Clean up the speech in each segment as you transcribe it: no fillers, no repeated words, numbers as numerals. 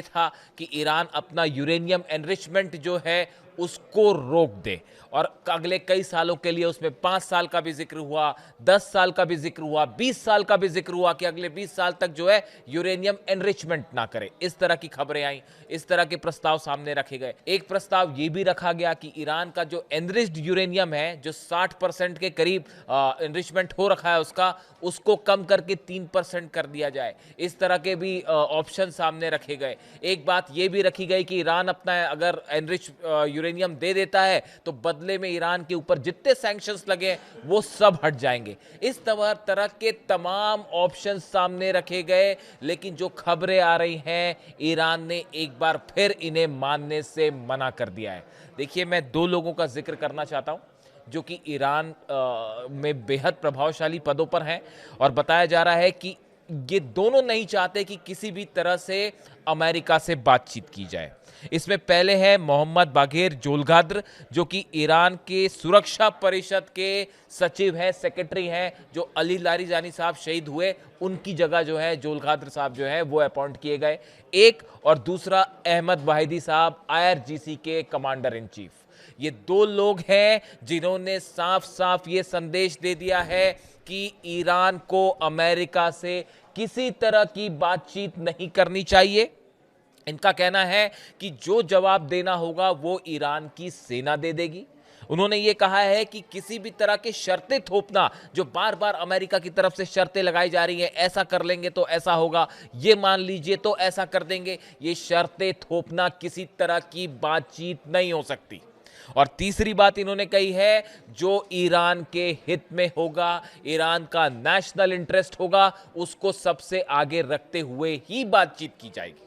था कि ईरान अपना यूरेनियम एनरिचमेंट जो है उसको रोक दे, और अगले कई सालों के लिए उसमें 5 साल का भी जिक्र हुआ, 10 साल का भी जिक्र हुआ, 20 साल का भी जिक्र हुआ कि अगले 20 साल तक जो है यूरेनियम एनरिचमेंट ना करे। इस तरह की खबरें आई, इस तरह के प्रस्ताव सामने रखे गए। एक प्रस्ताव यह भी रखा गया कि ईरान का जो एनरिच्ड यूरेनियम है, जो 60% के करीब एनरिचमेंट हो रखा है उसको कम करके 3% कर दिया जाए। इस तरह के भी ऑप्शन सामने रखे गए। एक बात यह भी रखी गई कि ईरान अपना अगर एनरिच यूरेनियम दे देता है तो बदले में ईरान के ऊपर जितने सैंक्शंस लगे वो सब हट जाएंगे। इस तरह के तमाम ऑप्शन सामने रखे गए, लेकिन जो खबरें आ रही हैं, ईरान ने एक बार फिर इन्हें मानने से मना कर दिया है। देखिए, मैं दो लोगों का जिक्र करना चाहता हूं जो कि ईरान में बेहद प्रभावशाली पदों पर हैं, और बताया जा रहा है कि ये दोनों नहीं चाहते कि किसी भी तरह से अमेरिका से बातचीत की जाए। इसमें पहले है मोहम्मद बाघेर जोलगाद्र, जो कि ईरान के सुरक्षा परिषद के सचिव हैं, सेक्रेटरी हैं, जो अली लारीजानी साहब शहीद हुए उनकी जगह जो है जोलगाद्र साहब जो है वो अपॉइंट किए गए। एक, और दूसरा अहमद वाहिदी साहब, IRGC के कमांडर इन चीफ। ये दो लोग हैं जिन्होंने साफ साफ ये संदेश दे दिया है कि ईरान को अमेरिका से किसी तरह की बातचीत नहीं करनी चाहिए। इनका कहना है कि जो जवाब देना होगा वो ईरान की सेना दे देगी। उन्होंने ये कहा है कि किसी भी तरह की शर्तें थोपना, जो बार बार अमेरिका की तरफ से शर्तें लगाई जा रही हैं, ऐसा कर लेंगे तो ऐसा होगा, ये मान लीजिए तो ऐसा कर देंगे, ये शर्तें थोपना किसी तरह की बातचीत नहीं हो सकती। और तीसरी बात इन्होंने कही है, जो ईरान के हित में होगा, ईरान का नेशनल इंटरेस्ट होगा, उसको सबसे आगे रखते हुए ही बातचीत की जाएगी।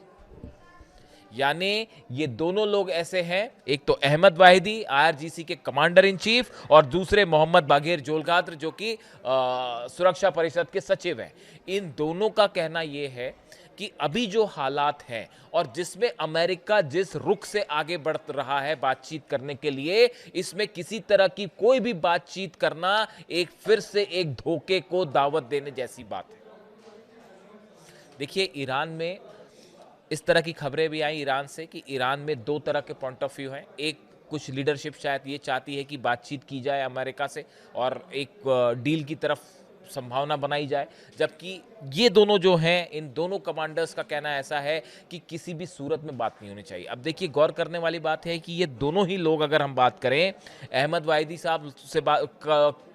यानी ये दोनों लोग ऐसे हैं, एक तो अहमद वाहिदी IRGC के कमांडर इन चीफ, और दूसरे मोहम्मद बाघेर जोलगाद्र जो कि सुरक्षा परिषद के सचिव हैं। इन दोनों का कहना यह है कि अभी जो हालात हैं और जिसमें अमेरिका जिस रुख से आगे बढ़ रहा है बातचीत करने के लिए, इसमें किसी तरह की कोई भी बातचीत करना एक फिर से एक धोखे को दावत देने जैसी बात है। देखिए, ईरान में इस तरह की खबरें भी आई ईरान से कि ईरान में दो तरह के पॉइंट ऑफ व्यू हैं। एक, कुछ लीडरशिप शायद ये चाहती है कि बातचीत की जाए अमेरिका से और एक डील की तरफ संभावना बनाई जाए, जबकि ये दोनों जो हैं, इन दोनों कमांडर्स का कहना ऐसा है कि किसी भी सूरत में बात नहीं होनी चाहिए। अब देखिए, गौर करने वाली बात है कि ये दोनों ही लोग, अगर हम बात करें अहमद वाहिदी साहब से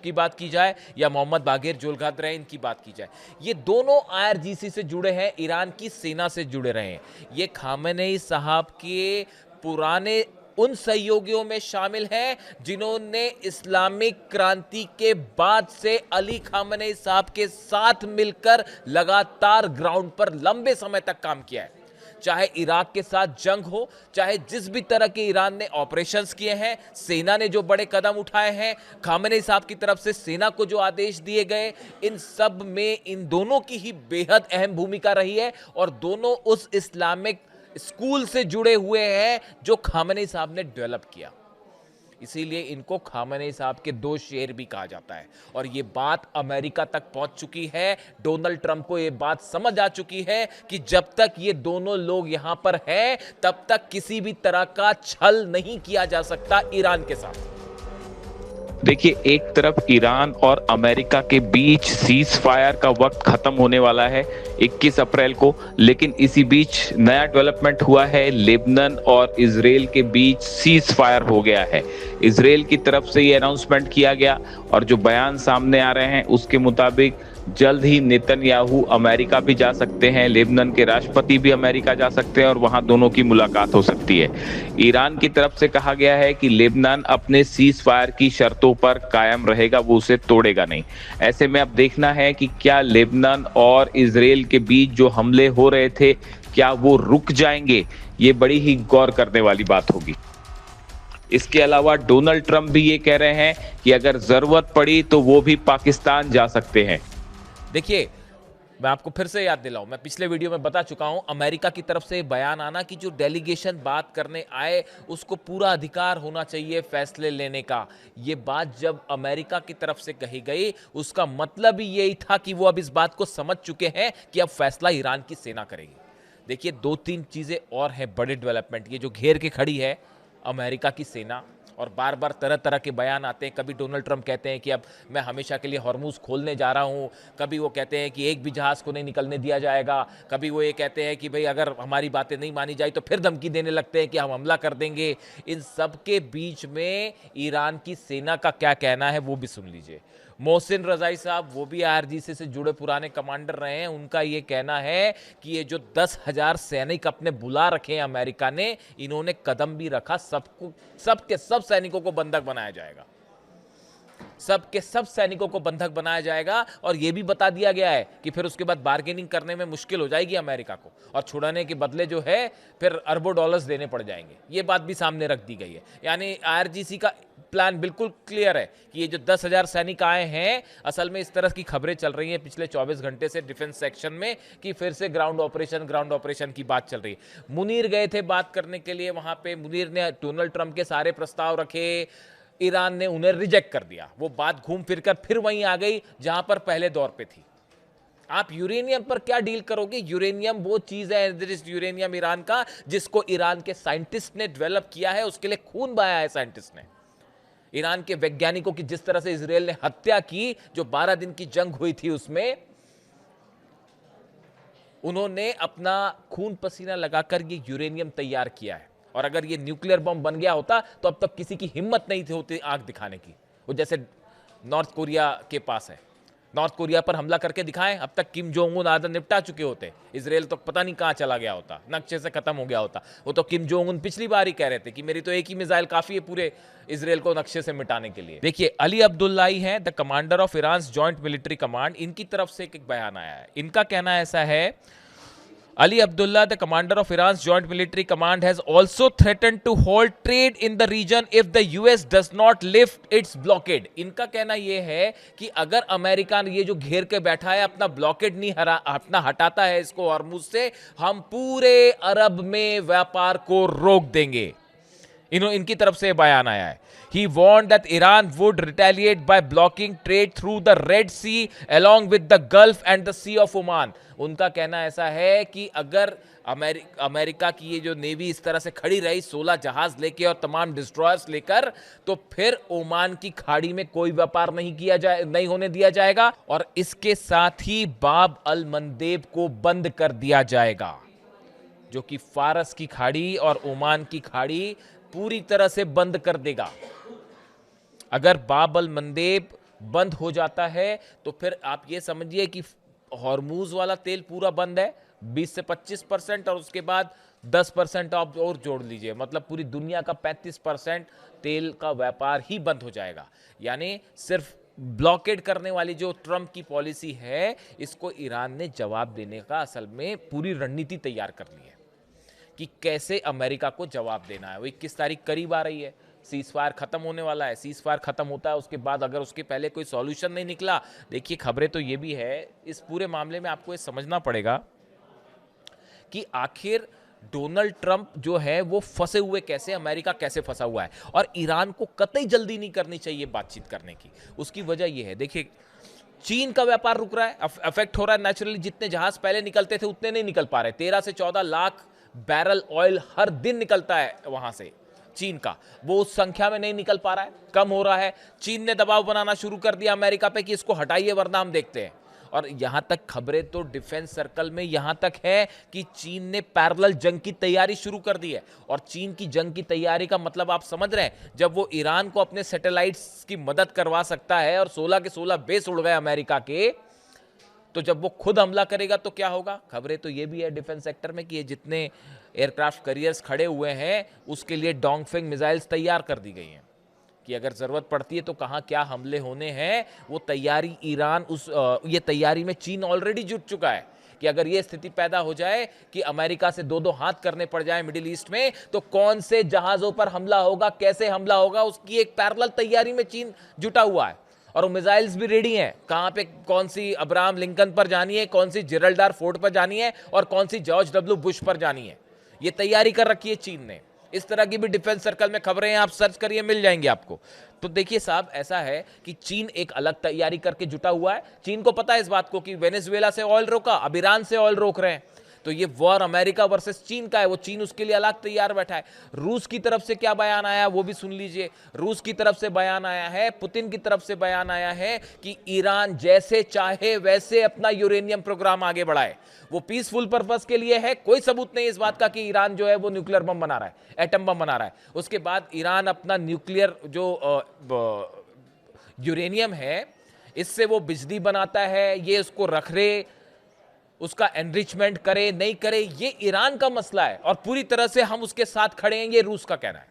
की बात की जाए या मोहम्मद बाघेर जोलगाद्र हैं इनकी बात की जाए, ये दोनों IRGC से जुड़े हैं, ईरान की सेना से जुड़े रहे हैं। ये खामेनेई साहब के पुराने उन सहयोगियों में शामिल हैं जिन्होंने इस्लामिक क्रांति के बाद से अली खामेनेई साहब के साथ मिलकर लगातार ग्राउंड पर लंबे समय तक काम किया है। चाहे इराक के साथ जंग हो, चाहे जिस भी तरह के ईरान ने ऑपरेशंस किए हैं, सेना ने जो बड़े कदम उठाए हैं, खामेनेई साहब की तरफ से सेना को जो आदेश दिए गए, इन सब में इन दोनों की ही बेहद अहम भूमिका रही है, और दोनों उस इस्लामिक स्कूल से जुड़े हुए हैं जो खामेनेई साहब ने डेवलप किया। इसीलिए इनको खामेनेई साहब के दो शेर भी कहा जाता है, और ये बात अमेरिका तक पहुंच चुकी है। डोनाल्ड ट्रंप को ये बात समझ आ चुकी है कि जब तक ये दोनों लोग यहां पर हैं, तब तक किसी भी तरह का छल नहीं किया जा सकता ईरान के साथ। देखिए, एक तरफ ईरान और अमेरिका के बीच सीज फायर का वक्त खत्म होने वाला है 21 अप्रैल को, लेकिन इसी बीच नया डेवलपमेंट हुआ है। लेबनान और इजराइल के बीच सीज फायर हो गया है। इजराइल की तरफ से ये अनाउंसमेंट किया गया, और जो बयान सामने आ रहे हैं उसके मुताबिक जल्द ही नेतन्याहू अमेरिका भी जा सकते हैं, लेबनान के राष्ट्रपति भी अमेरिका जा सकते हैं, और वहां दोनों की मुलाकात हो सकती है। ईरान की तरफ से कहा गया है कि लेबनान अपने सीज फायर की शर्तों पर कायम रहेगा, वो उसे तोड़ेगा नहीं। ऐसे में अब देखना है कि क्या लेबनान और इजराइल के बीच जो हमले हो रहे थे, क्या वो रुक जाएंगे? ये बड़ी ही गौर करने वाली बात होगी। इसके अलावा डोनाल्ड ट्रंप भी ये कह रहे हैं कि अगर जरूरत पड़ी तो वो भी पाकिस्तान जा सकते हैं। देखिए, मैं आपको फिर से याद दिलाऊं, मैं पिछले वीडियो में बता चुका हूं, अमेरिका की तरफ से बयान आना कि जो डेलीगेशन बात करने आए उसको पूरा अधिकार होना चाहिए फैसले लेने का। ये बात जब अमेरिका की तरफ से कही गई, उसका मतलब ही यही था कि वो अब इस बात को समझ चुके हैं कि अब फैसला ईरान की सेना करेगी। देखिए 2-3 चीज़ें और हैं बड़े डेवलपमेंट, ये जो घेर के खड़ी है अमेरिका की सेना, और बार बार तरह तरह के बयान आते हैं। कभी डोनाल्ड ट्रंप कहते हैं कि अब मैं हमेशा के लिए हॉर्मूज खोलने जा रहा हूं, कभी वो कहते हैं कि एक भी जहाज़ को नहीं निकलने दिया जाएगा, कभी वो ये कहते हैं कि भाई अगर हमारी बातें नहीं मानी जाए तो फिर धमकी देने लगते हैं कि हम हमला कर देंगे। इन सब के बीच में ईरान की सेना का क्या कहना है वो भी सुन लीजिए। मोहसिन रजाई साहब, वो भी आईआरजीसी से जुड़े पुराने कमांडर रहे हैं, उनका ये कहना है कि ये जो 10,000 सैनिक अपने बुला रखे हैं अमेरिका ने, इन्होंने कदम भी रखा, सबके सब सैनिकों को बंधक बनाया जाएगा, सबके सब सैनिकों को बंधक बनाया जाएगा। और यह भी बता दिया गया है कि फिर उसके बाद बार्गेनिंग करने में मुश्किल हो जाएगी अमेरिका को, और छुड़ाने के बदले जो है फिर अरबों डॉलर्स देने पड़ जाएंगे। ये बात भी सामने रख दी गई है। यानी आईआरजीसी का प्लान बिल्कुल क्लियर है कि ये जो 10,000 सैनिक आए हैं, असल में इस तरह की खबरें चल रही हैं पिछले 24 घंटे से डिफेंस सेक्शन में कि फिर से ग्राउंड ऑपरेशन की बात चल रही है। मुनीर गए थे बात करने के लिए वहां पे, मुनीर ने डोनाल्ड ट्रंप के सारे प्रस्ताव रखे, ईरान ने उन्हें रिजेक्ट कर दिया। वो बात घूम फिर कर फिर वहीं आ गई जहां पर पहले दौर पे थी। आप यूरेनियम पर क्या डील करोगे? यूरेनियम वो चीज है, यूरेनियम ईरान का, जिसको ईरान के साइंटिस्ट ने डेवलप किया है, उसके लिए खून बहाया है साइंटिस्ट ने। ईरान के वैज्ञानिकों की जिस तरह से इजराइल ने हत्या की, जो 12 दिन की जंग हुई थी, उसमें उन्होंने अपना खून पसीना लगाकर ये यूरेनियम तैयार किया है। और अगर ये न्यूक्लियर बम बन गया होता तो अब तक किसी की हिम्मत नहीं थी होती आंख दिखाने की। वो जैसे नॉर्थ कोरिया के पास है, नॉर्थ कोरिया पर हमला करके दिखाएं, अब तक किम जोंग उन आदि निपटा चुके होते। इजराइल तो पता नहीं कहां चला गया होता, नक्शे से खत्म हो गया होता। वो तो किम जोंग उन पिछली बार ही कह रहे थे कि मेरी तो एक ही मिसाइल काफी है पूरे इजराइल को नक्शे से मिटाने के लिए। देखिए अली अब्दुल्लाई हैं, the commander of Iran joint military command, इनकी तरफ से एक बयान आया है। इनका कहना ऐसा है, Ali Abdullah, the commander of Iran's joint military command, has also threatened to halt trade in the region if the US does not lift its blockade. इनका कहना यह है कि अगर अमेरिका ये जो घेर के बैठा है अपना ब्लॉकेड नहीं अपना हटाता है इसको हॉर्मुज से, हम पूरे अरब में व्यापार को रोक देंगे। इनकी तरफ से बयान आया है। He warned that Iran would retaliate by blocking trade through the Red Sea along with the Gulf and the Sea of Oman. उनका कहना ऐसा है कि अगर अमेरिका की ये जो नेवी इस तरह से खड़ी रही 16 जहाज लेके और तमाम डिस्ट्रॉयर्स लेकर, तो फिर ओमान की खाड़ी में कोई व्यापार नहीं होने दिया जाएगा, और इसके साथ ही बाब अल मंदेब को बंद कर दिया जाएगा, जो कि फारस की खाड़ी और ओमान की खाड़ी पूरी तरह से बंद कर देगा। अगर बाब अल मंदेब बंद हो जाता है तो फिर आप ये समझिए कि हॉर्मूज वाला तेल पूरा बंद है 20 से 25%, और उसके बाद 10% आप और जोड़ लीजिए, मतलब पूरी दुनिया का 35% तेल का व्यापार ही बंद हो जाएगा। यानी सिर्फ ब्लॉकेड करने वाली जो ट्रंप की पॉलिसी है, इसको ईरान ने जवाब देने का असल में पूरी रणनीति तैयार कर ली है कि कैसे अमेरिका को जवाब देना है। वो 21 तारीख करीब आ रही है, सीज फायर खत्म होने वाला है। सीज फायर खत्म होता है, उसके बाद अगर उसके पहले कोई सॉल्यूशन नहीं निकला, देखिए खबरें तो ये भी है, इस पूरे मामले में आपको ये समझना पड़ेगा कि आखिर डोनाल्ड ट्रंप जो है वो फंसे हुए कैसे, अमेरिका कैसे फंसा हुआ है, और ईरान को कतई जल्दी नहीं करनी चाहिए बातचीत करने की। उसकी वजह यह है, देखिए चीन का व्यापार रुक रहा है, अफेक्ट हो रहा है नेचुरली। जितने जहाज पहले निकलते थे उतने नहीं निकल पा रहे। 13 से 14 लाख बैरल ऑयल हर दिन निकलता है वहां से चीन का, वो उस संख्या में नहीं निकल पा रहा है, कम हो रहा है। चीन ने दबाव बनाना शुरू कर दिया अमेरिका पे कि इसको हटाइए वरना हम देखते हैं। और यहां तक खबरें तो डिफेंस सर्कल में यहां तक है कि चीन ने पैरेलल जंग की तैयारी शुरू कर दी है। और चीन की जंग की तैयारी का मतलब आप समझ रहे हैं, जब वो ईरान को अपने सैटेलाइट्स की मदद करवा सकता है और 16 के 16 बेस उड़ गए अमेरिका के, तो जब वो खुद हमला करेगा तो क्या होगा। खबरें तो ये भी है डिफेंस सेक्टर में कि ये जितने एयरक्राफ्ट कैरियर्स खड़े हुए हैं उसके लिए डोंगफेंग मिसाइल्स तैयार कर दी गई हैं कि अगर जरूरत पड़ती है तो कहां क्या हमले होने हैं, वो तैयारी ईरान ये तैयारी में चीन ऑलरेडी जुट चुका है कि अगर ये स्थिति पैदा हो जाए कि अमेरिका से दो हाथ करने पड़ जाए मिडिल ईस्ट में, तो कौन से जहाजों पर हमला होगा, कैसे हमला होगा, उसकी एक पैरेलल तैयारी में चीन जुटा हुआ है। और वो मिसाइल्स भी रेडी हैं, कहां पे कौन सी अब्राहम लिंकन पर जानी है, कौन सी जिब्राल्टर फोर्ट पर जानी है, और कौन सी जॉर्ज डब्ल्यू बुश पर जानी है, ये तैयारी कर रखी है चीन ने। इस तरह की भी डिफेंस सर्कल में खबरें हैं, आप सर्च करिए मिल जाएंगे आपको। तो देखिए साहब, ऐसा है कि चीन एक अलग तैयारी करके जुटा हुआ है। चीन को पता है इस बात को कि वेनेजुएला से ऑयल रोका, अब ईरान से ऑयल रोक रहे हैं। तो ये वॉर अमेरिका वर्सेस चीन का है, वो चीन उसके लिए अलग तैयार बैठा है। रूस की तरफ से क्या बयान आया वो भी सुन लीजिए। रूस की तरफ से बयान आया है, पुतिन की तरफ से बयान आया है कि ईरान जैसे चाहे वैसे अपना यूरेनियम प्रोग्राम आगे बढ़ाए, वो पीसफुल पर्पस के लिए है। कोई सबूत नहीं इस बात का कि ईरान जो है वो न्यूक्लियर बम बना रहा है, एटम बम बना रहा है। उसके बाद ईरान अपना न्यूक्लियर जो यूरेनियम है इससे वो बिजली बनाता है, ये उसको रख रहे, उसका एनरिचमेंट करे नहीं करे ये ईरान का मसला है और पूरी तरह से हम उसके साथ खड़े हैं, ये रूस का कहना है।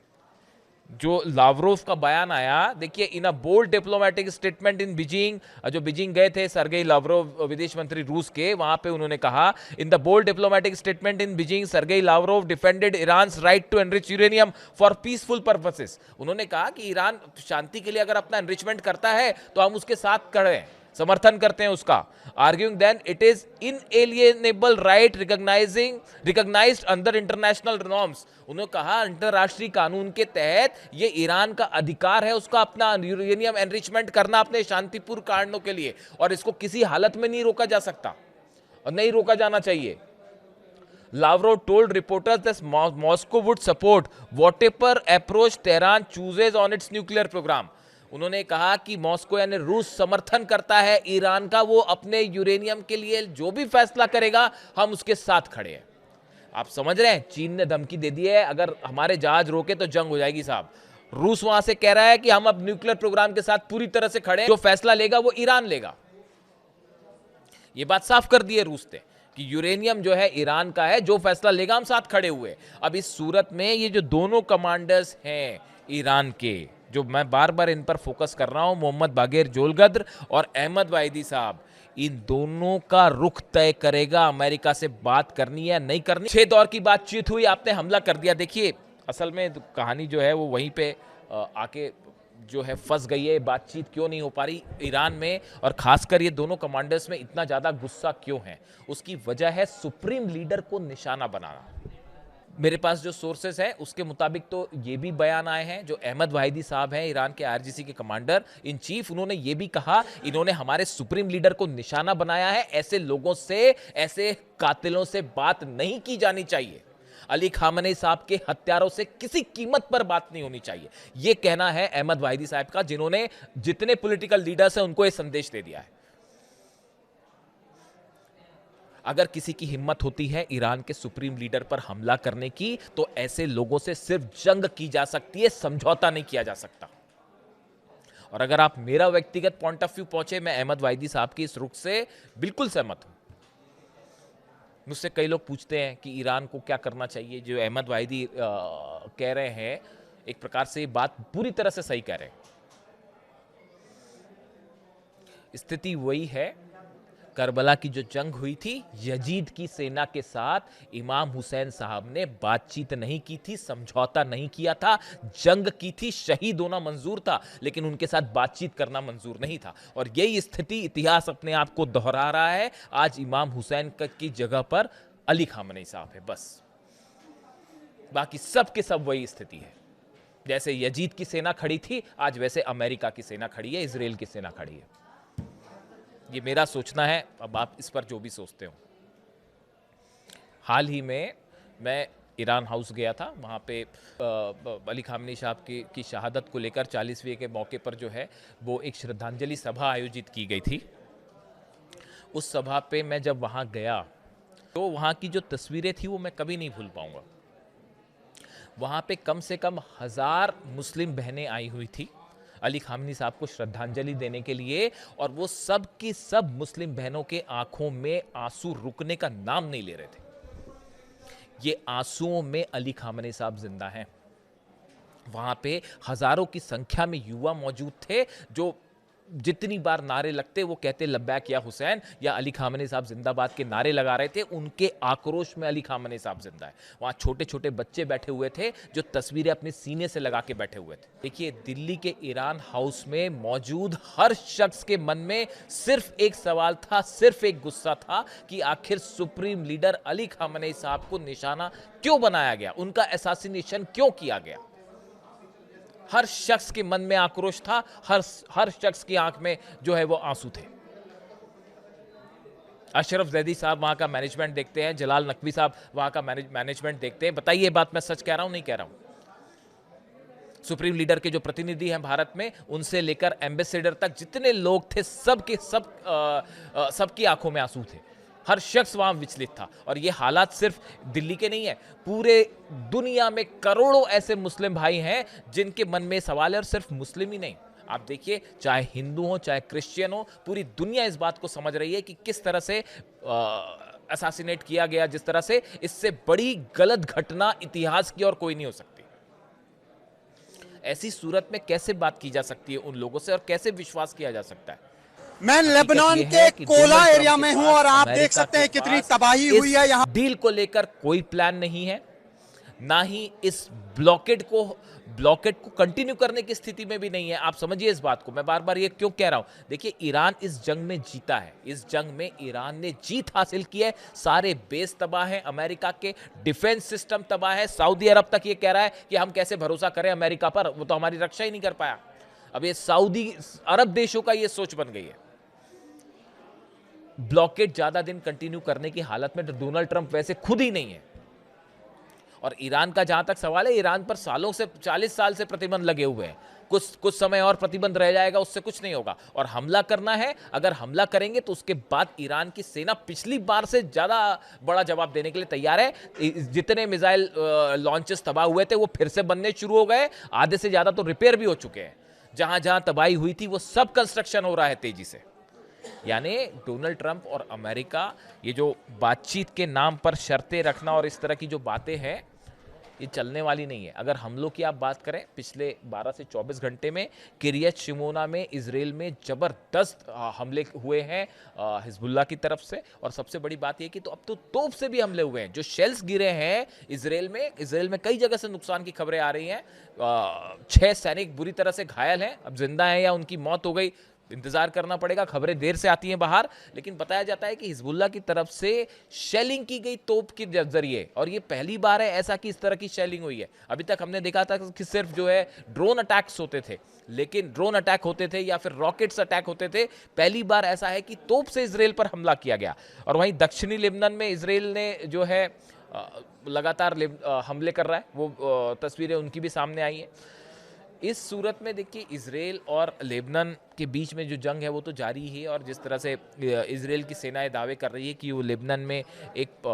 जो लावरोव का बयान आया, देखिए, in a bold diplomatic statement in Beijing, जो बीजिंग गए थे सरगेई लावरोव विदेश मंत्री रूस के, वहां पे उन्होंने कहा, in the bold diplomatic statement in Beijing Sergei Lavrov defended Iran's right to enrich uranium for peaceful purposes. उन्होंने कहा कि ईरान शांति के लिए अगर अपना एनरिचमेंट करता है तो हम उसके साथ खड़े हैं, समर्थन करते हैं उसका। Arguing then it is inalienable right recognised under international norms. उन्होंने कहा अंतरराष्ट्रीय कानून के तहत ये ईरान का अधिकार है उसका अपना यूरेनियम एनरिचमेंट करना अपने शांतिपूर्ण कारणों के लिए, और इसको किसी हालत में नहीं रोका जा सकता और नहीं रोका जाना चाहिए। Lavrov told reporters that Moscow would support whatever approach Tehran chooses on its nuclear program. उन्होंने कहा कि मॉस्को यानी रूस समर्थन करता है ईरान का, वो अपने यूरेनियम के लिए जो भी फैसला करेगा हम उसके साथ खड़े हैं। आप समझ रहे हैं, चीन ने धमकी दे दी है अगर हमारे जहाज रोके तो जंग हो जाएगी साहब। रूस वहां से कह रहा है कि हम अब न्यूक्लियर प्रोग्राम के साथ पूरी तरह से खड़े हैं, जो फैसला लेगा वो ईरान लेगा। ये बात साफ कर दी है रूस ने कि यूरेनियम जो है ईरान का है, जो फैसला लेगा हम साथ खड़े हुए। अब इस सूरत में ये जो दोनों कमांडर्स हैं ईरान के, जो मैं बार बार इन पर फोकस कर रहा हूं, मोहम्मद बागेर जोलगद्र और अहमद वाहिदी साहब, इन दोनों का रुख तय करेगा अमेरिका से बात करनी है नहीं करनी। 6 दौर की बातचीत हुई, आपने हमला कर दिया। देखिए, असल में कहानी जो है वो वहीं पे आके जो है फंस गई है। बातचीत क्यों नहीं हो पा रही ईरान में, और खासकर ये दोनों कमांडर्स में इतना ज्यादा गुस्सा क्यों है? उसकी वजह है सुप्रीम लीडर को निशाना बनाना। मेरे पास जो सोर्सेस हैं उसके मुताबिक तो ये भी बयान आए हैं, जो अहमद वाहिदी साहब हैं ईरान के आईआरजीसी के कमांडर इन चीफ, उन्होंने ये भी कहा इन्होंने हमारे सुप्रीम लीडर को निशाना बनाया है। ऐसे लोगों से, ऐसे कातिलों से बात नहीं की जानी चाहिए। अली खामनेई साहब के हत्यारों से किसी कीमत पर बात नहीं होनी चाहिए। यह कहना है अहमद वाहिदी साहब का, जिन्होंने जितने पॉलिटिकल लीडर्स हैं उनको यह संदेश दे दिया है। अगर किसी की हिम्मत होती है ईरान के सुप्रीम लीडर पर हमला करने की, तो ऐसे लोगों से सिर्फ जंग की जा सकती है, समझौता नहीं किया जा सकता। और अगर आप मेरा व्यक्तिगत पॉइंट ऑफ व्यू पहुंचे, मैं अहमद वाहिदी साहब की इस रुख से बिल्कुल सहमत हूं। मुझसे कई लोग पूछते हैं कि ईरान को क्या करना चाहिए। जो अहमद वाहिदी कह रहे हैं, एक प्रकार से बात पूरी तरह से सही कह रहे हैं। स्थिति वही है, करबला की जो जंग हुई थी यजीद की सेना के साथ, इमाम हुसैन साहब ने बातचीत नहीं की थी, समझौता नहीं किया था, जंग की थी, शहीद होना मंजूर था, लेकिन उनके साथ बातचीत करना मंजूर नहीं था। और यही स्थिति इतिहास अपने आप को दोहरा रहा है। आज इमाम हुसैन की जगह पर अली खामनेई साहब है, बस। बाकी सब के सब वही स्थिति है। जैसे यजीद की सेना खड़ी थी, आज वैसे अमेरिका की सेना खड़ी है, इजराइल की सेना खड़ी है। ये मेरा सोचना है, अब आप इस पर जो भी सोचते हो। हाल ही में मैं ईरान हाउस गया था, वहाँ पे अली खामनेई साहब की शहादत को लेकर 40वीं के मौके पर जो है वो एक श्रद्धांजलि सभा आयोजित की गई थी। उस सभा पे मैं जब वहाँ गया तो वहाँ की जो तस्वीरें थी वो मैं कभी नहीं भूल पाऊँगा। वहाँ पे कम से कम 1000 मुस्लिम बहनें आई हुई थी अली खामनेई साहब को श्रद्धांजलि देने के लिए, और वो सब की सब मुस्लिम बहनों के आंखों में आंसू रुकने का नाम नहीं ले रहे थे। ये आंसुओं में अली खामनेई साहब जिंदा हैं। वहां पे हजारों की संख्या में युवा मौजूद थे, जो जितनी बार नारे लगते वो कहते लब्बैक या हुसैन या अली खामनेई साहब जिंदाबाद के नारे लगा रहे थे। उनके आक्रोश में अली खामनेई साहब जिंदा है। वहाँ छोटे छोटे बच्चे बैठे हुए थे जो तस्वीरें अपने सीने से लगा के बैठे हुए थे। देखिए, दिल्ली के ईरान हाउस में मौजूद हर शख्स के मन में सिर्फ एक सवाल था, सिर्फ एक गुस्सा था कि आखिर सुप्रीम लीडर अली खामनेई साहब को निशाना क्यों बनाया गया, उनका असैसिनेशन क्यों किया गया। हर शख्स के मन में आक्रोश था, हर शख्स की आंख में जो है वो आंसू थे। अशरफ जैदी साहब वहाँ का मैनेजमेंट देखते हैं, जलाल नकवी साहब वहाँ का मैनेजमेंट देखते हैं। बताइए ये बात मैं सच कह रहा हूँ नहीं कह रहा हूँ? सुप्रीम लीडर के जो प्रतिनिधि हैं भारत में, उनसे लेकर एम्बेसडर तक जितने लोग थे सबके सब सबकी आंखों में आंसू थे। हर शख्स वहां विचलित था। और ये हालात सिर्फ दिल्ली के नहीं है, पूरे दुनिया में करोड़ों ऐसे मुस्लिम भाई हैं जिनके मन में सवाल है। और सिर्फ मुस्लिम ही नहीं, आप देखिए चाहे हिंदू हो चाहे क्रिश्चियन हो, पूरी दुनिया इस बात को समझ रही है कि किस तरह से असैसिनेट किया गया, जिस तरह से। इससे बड़ी गलत घटना इतिहास की और कोई नहीं हो सकती। ऐसी सूरत में कैसे बात की जा सकती है उन लोगों से और कैसे विश्वास किया जा सकता है? मैं लेबनान के कोला एरिया में हूं और आप देख सकते हैं कितनी तबाही हुई है यहाँ। डील को लेकर कोई प्लान नहीं है, ना ही इस ब्लॉकेट को कंटिन्यू करने की स्थिति में भी नहीं है। आप समझिए इस बात को, मैं बार बार ये क्यों कह रहा हूं। देखिए ईरान इस जंग में जीता है, इस जंग में ईरान ने जीत हासिल की है। सारे बेस तबाह हैं, अमेरिका के डिफेंस सिस्टम तबाह है। सऊदी अरब तक ये कह रहा है कि हम कैसे भरोसा करें अमेरिका पर, वो तो हमारी रक्षा ही नहीं कर पाया। अब ये सऊदी अरब देशों का ये सोच बन गई है। ब्लॉकेट ज्यादा दिन कंटिन्यू करने की हालत में तो डोनाल्ड ट्रंप वैसे खुद ही नहीं है। और ईरान का जहां तक सवाल है, ईरान पर सालों से 40 साल से प्रतिबंध लगे हुए हैं। कुछ समय और प्रतिबंध रह जाएगा, उससे कुछ नहीं होगा। और हमला करना है, अगर हमला करेंगे तो उसके बाद ईरान की सेना पिछली बार से ज्यादा बड़ा जवाब देने के लिए तैयार है। जितने मिसाइल लॉन्चेस तबाह हुए थे वो फिर से बनने शुरू हो गए, आधे से ज्यादा तो रिपेयर भी हो चुके हैं। जहां जहां तबाही हुई थी वो सब कंस्ट्रक्शन हो रहा है तेजी से। यानी डोनाल्ड ट्रंप और अमेरिका, ये जो बातचीत के नाम पर शर्तें रखना और इस तरह की जो बातें हैं, ये चलने वाली नहीं है। अगर हमलों की आप बात करें, पिछले 12 से 24 घंटे में किरियत शिमोना में इजराइल में जबरदस्त हमले हुए हैं हिजबुल्लाह की तरफ से। और सबसे बड़ी बात यह कि तो अब तो तोप से भी हमले हुए हैं, जो शेल्स गिरे हैं इजराइल में कई जगह से नुकसान की खबरें आ रही हैं। 6 सैनिक बुरी तरह से घायल हैं, अब जिंदा हैं या उनकी मौत हो गई, इंतजार करना पड़ेगा। खबरें देर से आती हैं बाहर, लेकिन बताया जाता है कि हिजबुल्लाह की तरफ से शेलिंग की गई तोप के जरिए। और ये पहली बार है ऐसा कि इस तरह की शेलिंग हुई है। अभी तक हमने देखा था कि सिर्फ जो है ड्रोन अटैक्स होते थे, लेकिन ड्रोन अटैक होते थे या फिर रॉकेट्स अटैक होते थे। पहली बार ऐसा है कि तोप से इजराइल पर हमला किया गया। और वहीं दक्षिणी लेबनान में इजराइल ने जो है लगातार हमले कर रहा है, वो तस्वीरें उनकी भी सामने आई है। इस सूरत में देखिए इजराइल और लेबनान के बीच में जो जंग है वो तो जारी ही है। और जिस तरह से इजराइल की सेनाएं दावे कर रही है कि वो लेबनान में एक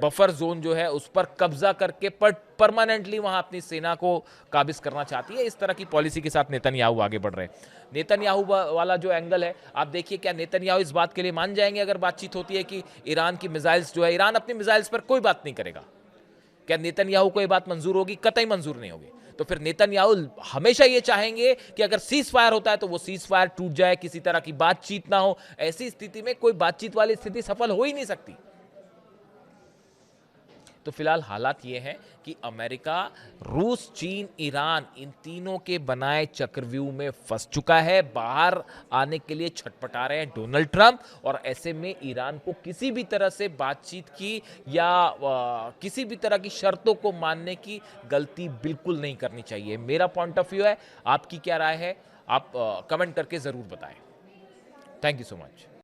बफर जोन जो है उस पर कब्जा करके परमानेंटली वहां अपनी सेना को काबिज करना चाहती है। इस तरह की पॉलिसी के साथ नेतन्याहू आगे बढ़ रहे हैं। नेतन्याहू वाला जो एंगल है, आप देखिए क्या नेतन्याहू इस बात के लिए मान जाएंगे अगर बातचीत होती है कि ईरान की मिसाइल्स जो है, ईरान अपनी मिसाइल्स पर कोई बात नहीं करेगा? क्या नेतन्याहू को यह बात मंजूर होगी? कतई मंजूर नहीं होगी। तो फिर नेतन्याहू हमेशा ये चाहेंगे कि अगर सीज फायर होता है तो वो सीज फायर टूट जाए, किसी तरह की बातचीत ना हो। ऐसी स्थिति में कोई बातचीत वाली स्थिति सफल हो ही नहीं सकती। तो फिलहाल हालात ये हैं कि अमेरिका, रूस, चीन, ईरान, इन तीनों के बनाए चक्रव्यूह में फंस चुका है। बाहर आने के लिए छटपटा रहे हैं डोनाल्ड ट्रंप। और ऐसे में ईरान को किसी भी तरह से बातचीत की या किसी भी तरह की शर्तों को मानने की गलती बिल्कुल नहीं करनी चाहिए। मेरा पॉइंट ऑफ व्यू है, आपकी क्या राय है? आप कमेंट करके जरूर बताएं। Thank you so much.